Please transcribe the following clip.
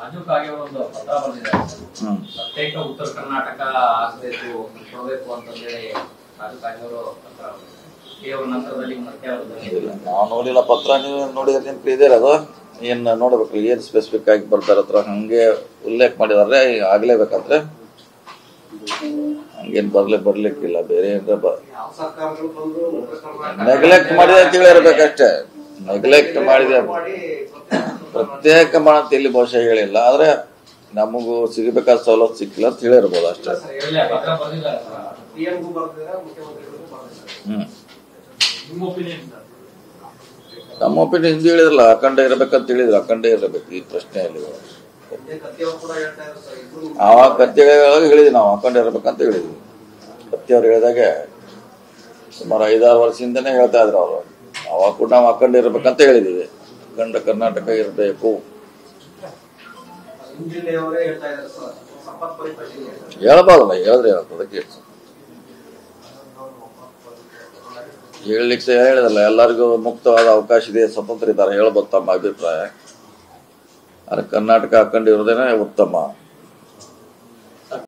ರಾಜು ಕಾಗೆ ಒಂದು ಪತ್ರ ಬರೆದಿದ್ದಾರೆ. ಪ್ರತ್ಯೇಕ ಉತ್ತರ ಕರ್ನಾಟಕ ಆಗಬೇಕು ಕೊಡಬೇಕು ಅಂತಂದೇಳಿ ರಾಜು ಕಾಗೆ ಅವರು ಪತ್ರ ಕೇವಲ ನಂತರದಲ್ಲಿ ಮತ್ತೆ ನಾವು ನೋಡಿಲ್ಲ ಪತ್ರ. ನೀವು ನೋಡಿದ್ರೆ ನೆನಪು ಇದೆ ಅದು. ಏನ್ ನೋಡ್ಬೇಕು, ಏನ್ ಸ್ಪೆಸಿಫಿಕ್ ಆಗಿ ಬರ್ತಾರ ಹತ್ರ ಹಂಗೆ ಉಲ್ಲೇಖ ಮಾಡಿದಾರೆ. ಆಗ್ಲೇಬೇಕಂದ್ರೆ ಹಂಗೇನ್ ಬರ್ಲಿಕ್ಕಿಲ್ಲ. ಬೇರೆ ನೆಗ್ಲೆಕ್ಟ್ ಮಾಡಿದೆ ಅಂತ ಹೇಳಿರ್ಬೇಕಷ್ಟೇ. ನೆಗ್ಲೆಕ್ಟ್ ಮಾಡಿದೆ ಪ್ರತ್ಯೇಕ ಮಾಡಂತ ಇಲ್ಲಿ ಬಹುಶಃ ಹೇಳಿಲ್ಲ. ಆದ್ರೆ ನಮಗೂ ಸಿಗಬೇಕಾದ ಸವಲತ್ತು ಸಿಕ್ಕಿಲ್ಲ ಅಂತ ಹೇಳಿರ್ಬೋದು ಅಷ್ಟೇ. ನಮ್ಮ ಒಪಿನಿಯನ್ ಹಿಂದೆ ಹೇಳಿದ್ರಲ್ಲ, ಅಖಂಡ ಇರಬೇಕಂತ ಹೇಳಿದ್ರು. ಅಖಂಡ ಇರಬೇಕು ಈ ಪ್ರಶ್ನೆಯಲ್ಲಿ. ಅವಾಗ ಕತ್ತೆಗಳಾಗ ಹೇಳಿದ್ವಿ ನಾವು ಅಖಂಡ ಇರ್ಬೇಕಂತ ಹೇಳಿದ್ವಿ. ಕತ್ತಿಯವ್ರು ಹೇಳಿದಾಗೆ ಸುಮಾರು 5-6 ವರ್ಷದಿಂದನೇ ಹೇಳ್ತಾ ಇದ್ರು ಅವರು. ಅವಾಗ ಕೂಡ ನಾವು ಅಖಂಡ ಇರ್ಬೇಕಂತ ಹೇಳಿದೀವಿ. ಅಖಂಡ ಕರ್ನಾಟಕ ಇರಬೇಕು. ಹೇಳ್ಬಾರ್ದಲ್ಲ, ಹೇಳಿದ್ರೆ ಅದಕ್ಕೆ ಹೇಳಲಿಕ್ಕೆ ಹೇಳಿದಲ್ಲ. ಎಲ್ಲರಿಗೂ ಮುಕ್ತವಾದ ಅವಕಾಶ ಇದೆ, ಸ್ವತಂತ್ರ ಇದ್ದಾರೆ ಹೇಳ್ಬೋದು ತಮ್ಮ ಅಭಿಪ್ರಾಯ. ಆದರೆ ಕರ್ನಾಟಕ ಅಖಂಡ ಇರೋದೇನೆ ಉತ್ತಮ.